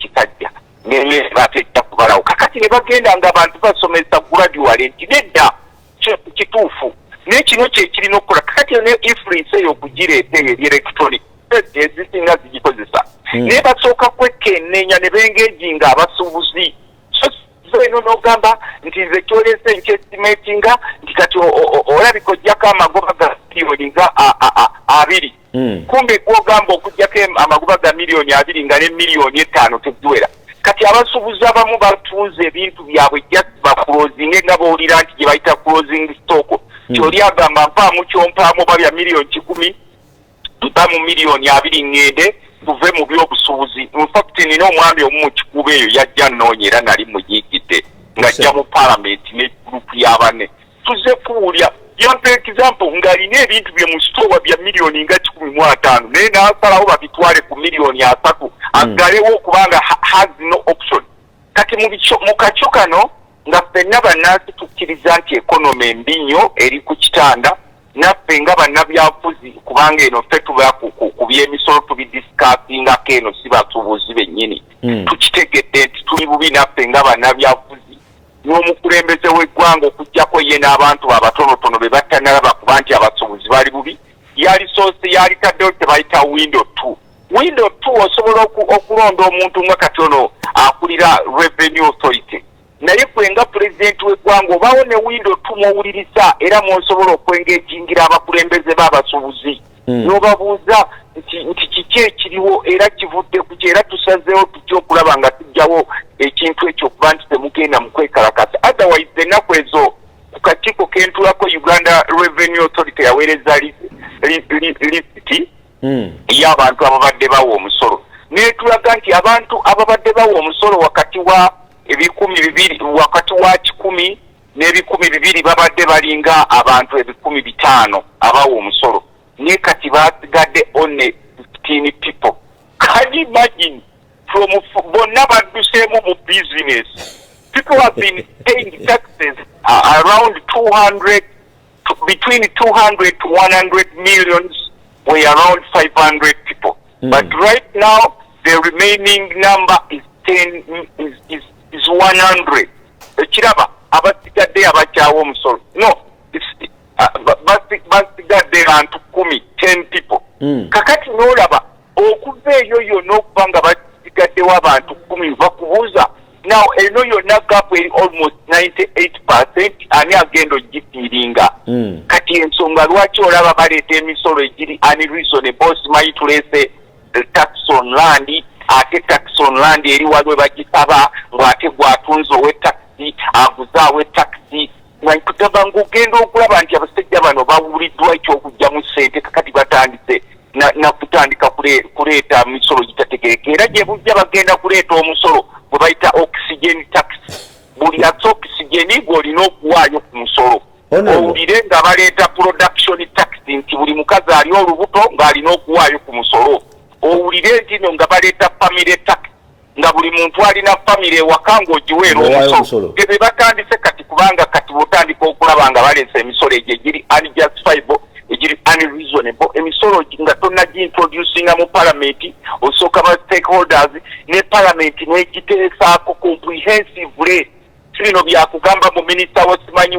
ekikajja n'emmere bategeka kubalawo kakati ne bagenda ng'abantu basomesa graduate nedda kituufu n'ekino kyekirina okukola kakati ne influence eyo okugireeta eyo electronic ezisinga zigikozesa naye basooka kwekenneenya ne bengeejinga abasuubuzi eno n'ogamba nti nze kyolese nkyestimatinga nti kati olabika ojjako amagoba ga miliyoni nga 2 kumbe gwogamba okugjako amagoba ga miliyoni 2 nga ne miliyoni 5 teziwera kati abasuubuzi abamu batuuza ebintu byabwe just bakulozinge nga bawulira nti gye bayita closing stock kyoli agamba mpaamu kyompaamu oba bya miliyoni 10 mpaamu miliyoni 2 ngende tuve mu by'obusuubuzi infact nina omwami omu mu kikuba eyo yajja nnoonye era nali muyiikidde ng'ajja mu palamenti ne gurupu y'abane tuze kuwulya yampa example ng'alina ebintu bye mu sitowa bya miliyoni nga 15 naye n'asalawo babitwale ku miliyoni 3 aggalewo okubanga has no option kati mu kakyo kano nga ffenna bannansi tukkiriza nti ekonomi embi nnyo eri ku kitanda naffe nga bannabyabufuzi kubanga eno ffe tuba ku by'emisolo tubidisikaasingako eno si basuubuzi bennyini tukitegedde nti tuli bubi naffe nga bannabyabufuzi n'omukulembeze w'eggwanga okuggyako ye n'abantu abatonotono be batannalaba kuba nti abasuubuzi bali bubi yali soose yalitaddewo tebayita window 2 osobola okulonda omuntu nga kati ono akulira revenue authority naye kwenga pulezidenti w'eggwanga obaawo ne window 2 mwowulirisa era mwosobola okwengejingira abakulembeze b'abasuubuzi n'obabuuza nti kiki ekiriwo era kivudde ku era tusazeewo tutya okulaba nga tujjawo ekintu ekyo okuba nti temugenda mu kwekalakasa otherwise ennaku ezo ku kakiiko kentulako Uganda Revenue Authority yaweereza lisiti y'abantu ababadde bawa omusolo netulaga nti abantu ababadde bawa omusolo wakati wa wakati wa 10 n'ebikumi 200 babadde balinga abantu 5,000 abawa omusolo ne kati basigadde only 15 people. Can you imagine from bonna badduseemu mu business people have been paying taxes around 200 between 200 to 100 millions were around 500 people but right now the remaining number is 100 ekiraba abasigadde abakyawo omusolo no basigadde abantu 10 people kakati n'olaba okuva eyo yonna okuba nga basigaddewo abantu 10 bakubuuza now eno yonna gapu eri almost 98% ani agenda ogifiiringa kati ensonga lwaki olaba baleeta emisolo egiri unreasonable simanyi tuleese tax on land ate tax on land eri waliwe bagisaba ng'ate gwatunze ow'etaxi aguzaawo etaxi nkutaba ng'ogenda okulaba nti abasajja bano bawuliddwa ekyokugyamu ssente kakati batandise nakutandika kuleeta misolo gitategeeka era gye bujja bagenda kuleeta omusolo gwe bayita oxygen tax buli ate oxygen gw'olina okuwaayo ku musolo owulire nga baleeta production tax nti buli mukazi ali olubuto ng'alina okuwaayo ku musolo owulire nti no nga baleeta family tax nga buli muntu alina family ewaka ng'ogiweera omusolo gebe batandise kati kubanga kati botandika okulaba nga baleesa emisolo egyo egiri unjustifiable egiri unreasonable emisolo nga tonnagiintroducinga mu palamenti osooka ba stakeholders ne palamenti negiteesaako comprehensively bino byakugamba mu minisita wosimanyi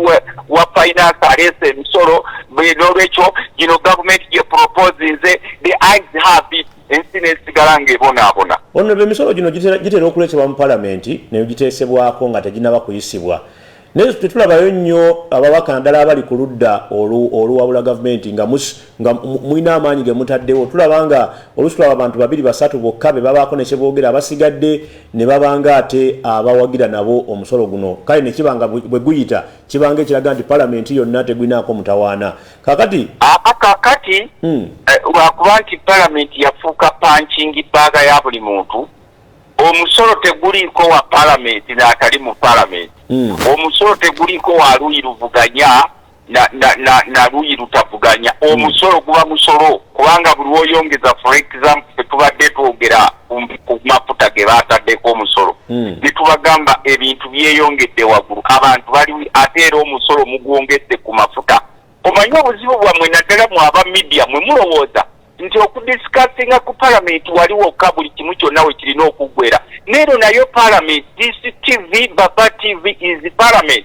wa finance aleesa emisolo n'olwekyo gino gavumenti gye proposinze the eyes have it ensi nesigala ng'ebonaabona ono emisolo gino gitera okuleetebwa mu palamenti neyo giteesebwako nga teginaba kuyisibwa naye tetulabayo nnyo ababaka naddala abali ku ludda oluwabula gavumenti nga mulina amaanyi ge mutaddewo tulaba nga oluusi tulaba abantu 2-3 bokka be babaako ne kyeboogera abasigadde ne babanga ate abawagira nabo omusolo guno kale ne kibanga bwe guyita kibanga ekiraga nti palamenti yonna tegwinaako mutawaana kakati lwakuba nti palamenti yafuuka punching baaga ya buli muntu omusolo teguliko wa palamenti n'atali mu palamenti omusolo teguliko wa luyi luvuganya na luyi lutavuganya omusolo guba musolo kubanga buli oyongeza for example tubadde twogera ku mafuta ge baataddeko omusolo netubagamba ebintu byeyongedde waggulu abantu bali ate era omusolo mugwongedde ku mafuta omanyi obuzibu bwammwe naddala mu aba media mwe mulowooza nti okudiscussinga ku parliament waliwo ka buli kimu kyonna we kirina okuggwera neero nayo parliament DCTV Baba TV is parliament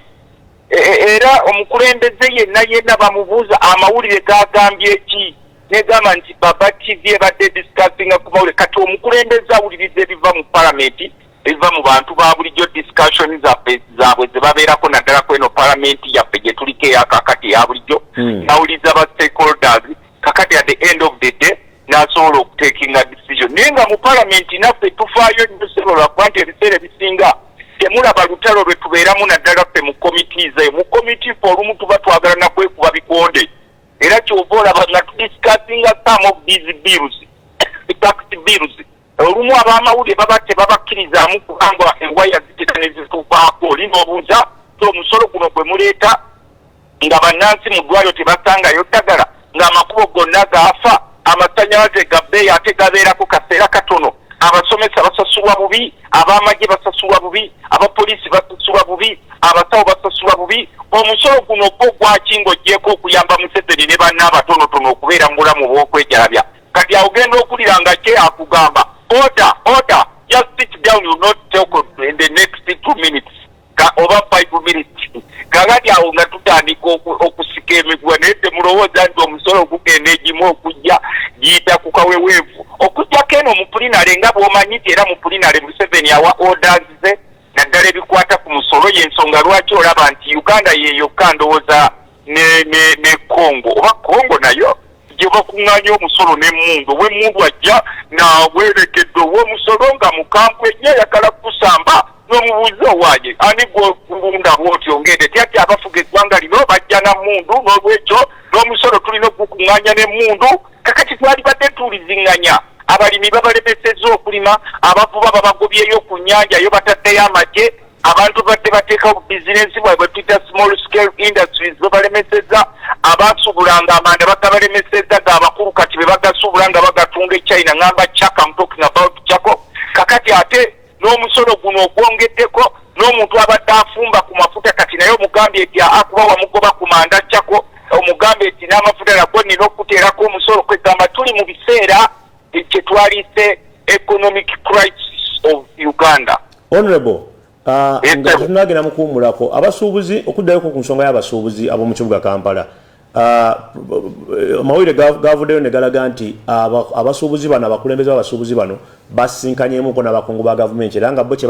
era omukulembeze yenna bamubuuza amawulire gagambye eki negamba nti Baba TV ebadde discussinga ku mawulire kati omukulembeze awuliriza ebiva mu parliament ebiva mu bantu ba bulijjo discussion zaabwe ze babeerako naddala ku eno parliament yaffe gye tuliko eyakakati eya bulijjo nawuliriza ba stakeholders kakati at the end of the day nasobola okutekinga decision naye nga mu parliament naffe tufaayo nnyo sebo lwakuba nti ebiseera ebisinga temulaba lutalo lwe tubeeramu naddala ffe mu committees eyo mu committee fe olumu tuba twagala nakwekuba bikonde era kyova olaba nga tudiscussinga some of these bills tax bills olumu ab'amawulire baba tebabakkirizaamu kubanga enwaya zitera ne zituufaako olina obuuza omusolo guno gwe muleeta nga bannansi mu ddwaliro tebasangayo ddagala ng'amakubo gonna gaafa amasanyalaze gabbeeyi ate gabeerako kaseera katono abasomesa basasulwa bubi ab'amagye basasulwa bubi abapoliisi basasulwa bubi abasawo basasulwa bubi omusolo guno gwo gwaki ng'oggyeko okuyamba Museveni ne banna abatonotono okubeera mu bulamu bw'okwejalabya kati agenda okulira nga kye akugamba order just sit down, you not talk in the next 2 minutes over 5 minutes kakati awo nga tutandika okusika emiguwa naye temulowooza nti omusolo gugenda egimu okujja giyita ku kaweweevu okujjako eno mu pulinale nga bw'omanyiti era mu pulinale Museveni awa orders ze naddala ebikwata ku musolo y'ensonga lwaki olaba nti Uganda yeyokka ndowooza ne Congo oba Congo nayo gye bakuŋŋaanya omusolo n'emmundu ow'emmundu ajja nawerekedde ow'omusolo nga mu kampu ennyo ayagala kusamba n'omubuuza owaanye ani gw'okubunda bw'otyo ngende tyati abafuga eggwanga lino bajja na mmundu n'olwekyo n'omusolo tulina okukuŋŋaanya n'emmundu kakati twalibadde tuliziŋŋanya abalimi babalemesezza okulima abavuba babagobyeyo ku nnyanja yo bataddeyo amagye abantu badde bateekawo bizinensi bwabwe tuyita small scale industries babalemesezza abasuubulanga amanda bagabalemesezza gaabakulu kati be bagasuubula nga bagatunga e China ngamba Chaka I'm talking about Chako kakati ate n'omusolo guno ogwongeddeko n'omuntu abadde afumba ku mafuta kati naye omugambye eti akuba wamugoba ku manda Chako omugambye eti n'amafuta nagwo nina okuteerako omusolo kwegamba tuli mu biseera kye twalise economic crisis of Uganda. Honorable nga tunagenda mukuwumulako abasuubuzi okuddayoko ku nsonga y'abasuubuzi ab'omu kibuga Kampala amawulire gavuddeyo ne galaga nti abasuubuzi bano abakulembeze b'abasuubuzi bano basinkanyemuko n'abakungu ba gavumenti era nga bo kye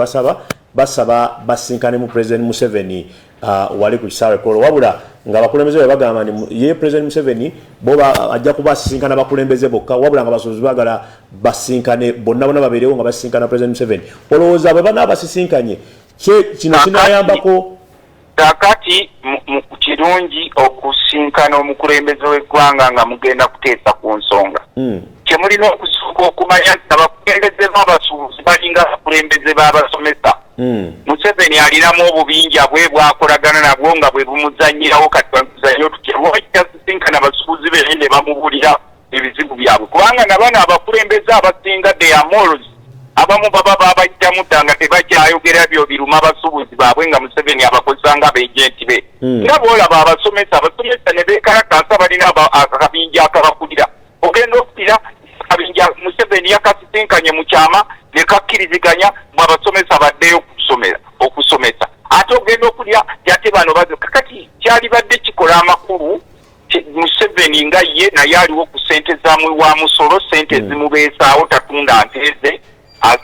basaba basinkanemu President Museveni wali ku kisaawe kolo wabula nga abakulembeze be bagamba nti ye President Museveni bo ajja kubasinkana abakulembeze bokka wabula nga abasuubuzi bagala basinkane bonna babeerewo nga basinkana President Museveni olowooza bwe banaabasisinkanye kino kinayambako kakati mu kirungi okusinkana omukulembeze w'eggwanga nga mugenda kuteesa ku nsonga kyemulina okusooka okumanya nti abakulembeze b'abasuubuzi balinga abakulembeze b'abasomesa Museveni alinamu obubinja bwe bwakolagana nabwo nga bwe bumuzanyirawo kati bamuzanyo tutya lwakita sisinkana abasuubuzi be ne bamubulira ebizibu byabwe kubanga nabano abakulembeze abasinga they are morals abamu baba babayitamu ddanga tebakyayogera byo biruma abasuubuzi baabwe nga Museveni abakozesa nga beejenti be nga boolaba abasomesa ne beekalakansa balina akabinja akabakulira ogenda okutira akabinja Museveni yakasisinkanye mu kyama ne kakkiriziganya mu abasomesa baddeyo okusomesa ate ogenda okulya yate bano bazo kakati kyali badde kikola amakulu Museveni nga ye naye aliwo ku ssente zaamwe wa musolo ssente zimubeesaawo tatunda nteeze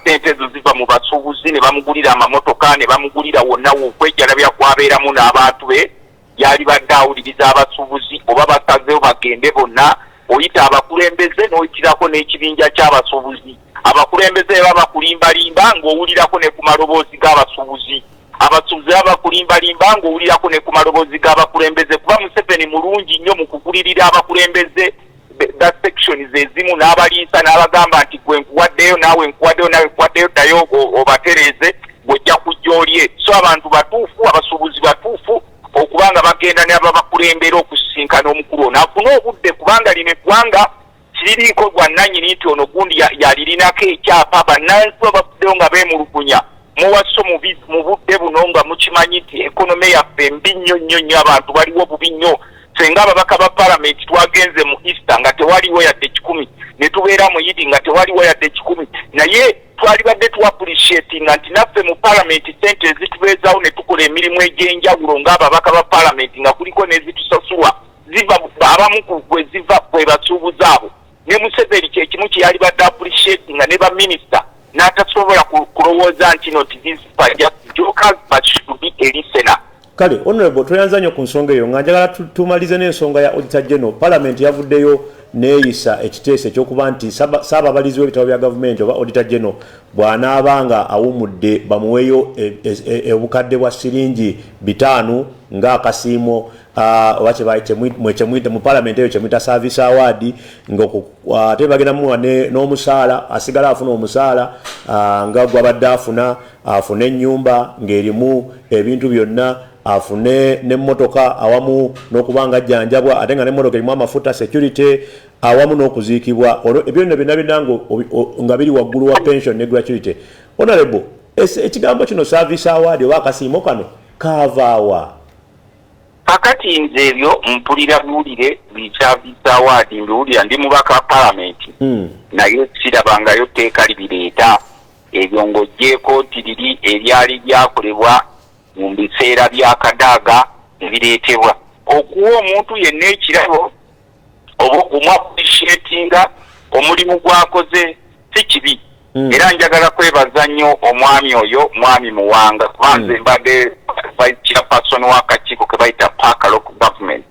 sente ezo ziva mu basuubuzi ne bamugulira amamotoka ne bamugulira wonna okwejalabya kwabeeramu n'abantu be yali badde awuliriza abasuubuzi oba basazeewo bagende bonna oyita abakulembeze n'oyitirako n'ekibinja ky'abasuubuzi abakulembeze babakulimbalimba ng'owulirako ne ku maloboozi g'abasuubuzi abasuubuzi babakulimbalimba ng'owulirako ne ku maloboozi g'abakulembeze kuba Museveni mulungi nnyo mu kugulirira abakulembeze that section ezimu n'abaliisa n'abagamba nti gwe nkuwaddeyo naawe nkuwaddeyo nawe nkuwaddeyo ddayo obatereeze ng'ojja kujja olye so abantu batuufu abasuubuzi batuufu okubanga bagenda ne ababakulembera okusisinkana omukulu ono afune obudde kubanga lino eggwanga kiririiko gwannannyini nti ono gundi yalirinako ekyapa bannansi babafuddeyo nga beemulugunya muwaso mu budde buno nga mukimanyi nti ekonome yaffe mbi nnyo nnyo nnyo abantu baliwo bubi nnyo senga ababaka ba parliament twagenze mu Easter nga tewaliwo yadde 10 ne tubeera mu Yidi nga tewaliwo yadde 10 naye twali badde tu appreciating nti naffe mu parliament sente zitubeezaawo ne tukola emirimu egy'enjawulo ng'ababaka ba parliament nga kuliko n'ezitusasulwa ziva abamu kwe ziva kwe basuubuzaabo ne Museveni kyekimu kye yali badde appreciating nga ne ba minister n'atasobola kulowooza nti no these are just jokers but should be a listener. Kale honorable tuyanza nnyo ku nsonga eyo nga njagala tumalize n'ensonga ya Auditor General. Parliament yavuddeyo neeyisa ekiteeso ekyokuba nti saababalizi w'ebitabo bya gavumenti oba Auditor General bw'anaabanga awumudde bamuweeyo obukadde bwa siringi 5 ng'akasiimo oba kyemuyita mu Parliament eyo kyemuyita service award ate bagenda muwa n'omusaala asigala afuna omusaala nga gwabadde afune ennyumba ng'erimu ebintu byonna afune n'emmotoka awamu n'okubanga ajjanjabwa ate nga n'emmotoka erimu amafuta security awamu n'okuziikibwa ebyo byonna nga biri waggulu wa pension ne gratuity. Honorable, ekigambo kino service award oba akasiimo kano kaavaawa? Kakati nze ebyo mpulira buwulire service award mbiwulira ndi mubaka wa parliament naye sirabangayo tteeka libireeta ebyo ng'oggyeko nti liri eryali lyakolebwa mu biseera bya kadaaga ebireetebwa okuwa omuntu yenna ekirabo oba okumwappreciatinga omulimu gwakoze si kibi era njagala kwebaza nnyo omwami oyo mwami Muwanga kubanze mbadde vice chairperson w'akakiiko ke bayita Park Local Government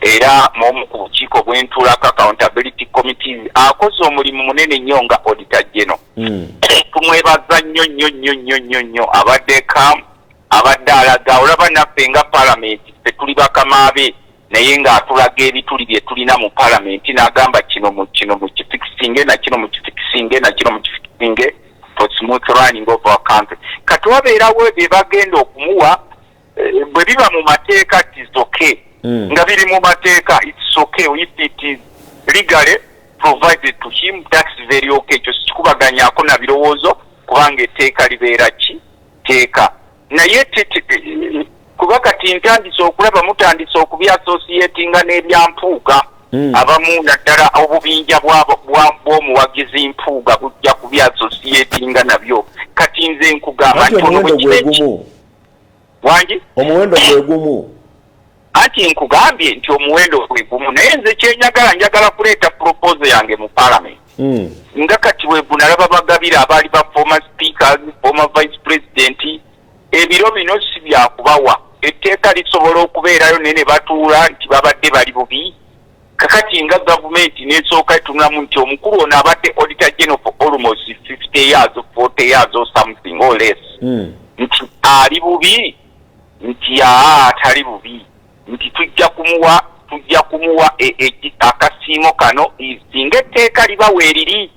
era mu ku bukiiko bw'entuulako accountability committees akoze omulimu munene nnyo nga Auditor General. Tumwebaza nnyo abadde kam abadde alaga olaba naffe nga parliament ffe tuli bakamaabe naye ng'atulaga ebituli bye tulina mu parliament n'agamba kino mu kifikisinge na kino mu kifikisinge na kino mu kifikisinge for smooth running of our country. Kati wabeerawo bye bagenda okumuwa bwe biba mu mateeka it is okay nga biri mu mateeka it's okay if it is legally provided to him that's very okay. Ekyo sikubaganyako na birowoozo kubanga etteeka libeera ki teeka naye kuba kati ntandise okulaba mutandise okubyasosietinga n'ebyampuuga abamu naddala obubinja bw'omuwagizi mpuuga bujja kubyasosietinga nabyo. Kati nze nkugamba nti omuwendo gwe gumu ati nkugambye nti omuwendo gwe gumu naye nze njagala kuleeta proposal yange mu parliament nga kati bwebunalaba bagabira abaali ba former speakers former vice president ebiro bino si byakubawa etteeka lisobola okubeerayo nene batuula nti babadde bali bubi. Kakati nga gavumenti n'esooka etunulamu nti omukulu ono abadde Auditor General for almost 50 years or 40 years or something or less nti ali bubi nti atali bubi nti tujja kumuwa akasiimo kano singa etteeka liba weeriri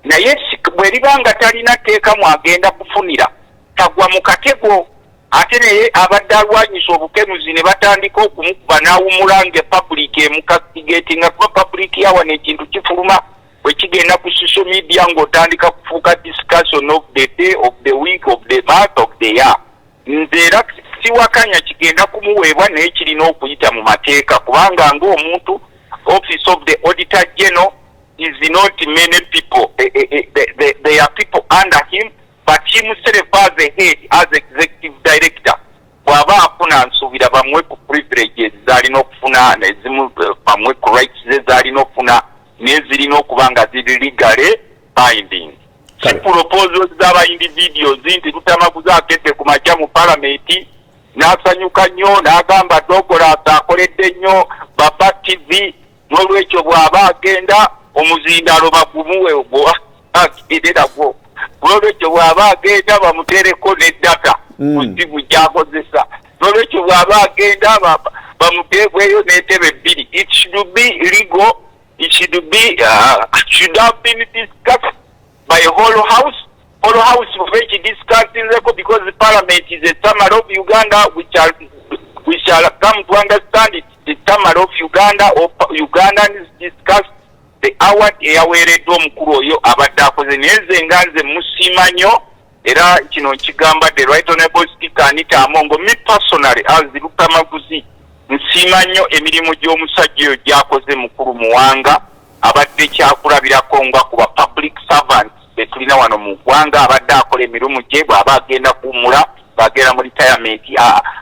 naye bwe liba nga talina tteeka mwagenda kufunira tagwa mu katego ate naye abadde alwanyisa obukenuzi ne batandika okumukuba n'awumula ng'epublic emukastigatinga kuba public yawana ekintu kifuluma bwe kigenda ku social media ng'otandika kufuuka discussion of the day of the week of the month of the year. Nze era siwakanya kigenda kumuweebwa naye kirina okuyita mu mateeka kubanga ng'omuntu office of the Auditor General is not many people they are people under him but himself as a head as executive director bw'aba afuna nsuubira bamwe ku privileges z'alina okufuna nezimu bamwe ku rights ze z'alina okufuna n'ezirina okuba nga ziri legally binding. Si proposals z'aba individuals nti tutamaguza akedde ku makya mu parliament n'asanyuka nnyo n'agamba Douglas akoledde nnyo Baba TV n'olwekyo bw'aba agenda omuzindalo bagumuwe agenderagwo n'olwekyo bw'aba agenda bamutereko n'eddata ku simu gy'akozesa n'olwekyo bw'aba agenda bamuteekweyo n'entebe 2. It should be legal. It should have been discussed by whole house of which discussing because the parliament is a summary of Uganda we shall come to understand it. The summary of Uganda or Ugandans discuss the award eyaweereddwa omukulu oyo abadde akoze naye nga nze musiima nnyo era kino nkigamba the right honorable speaker Anita Amongo me personally as Lukamaguzi nsiima nnyo emirimu gy'omusajja oyo gy'akoze mukulu muwanga abadde kyakulabirako nga ku ba public servants be tulina wano mu ggwanga abadde akola emirimu gye bw'aba agenda kuwummula bagenda mu retirement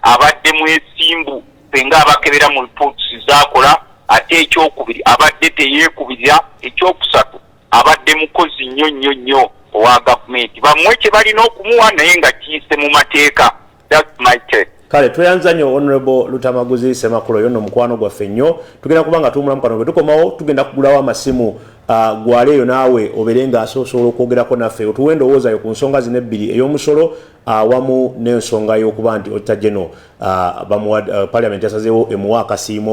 abadde mwesimbu senga abakebera mu reports z'akola ate ekyokubiri abadde teyeekubirira ekyokusatu abadde mukozi nnyo owa gavumenti bamwe kye balina okumuwa naye nga kiyise mu mateeka. That's my take. Kale tweyanza nnyo Honorable Lutamaguzi Ssemakula yono mukwano gwaffe nnyo tugenda kubanga tuumulamu kano bwe tukomawo tugenda kugulawo amasimu gwaleeyo naawe oberenga asobola okwogerako naffe otuwe endowoozayo ku nsonga zino ebbiri ey'omusolo awamu n'ensonga y'okuba nti otajeno parliament yasazeewo emuwa akasiimo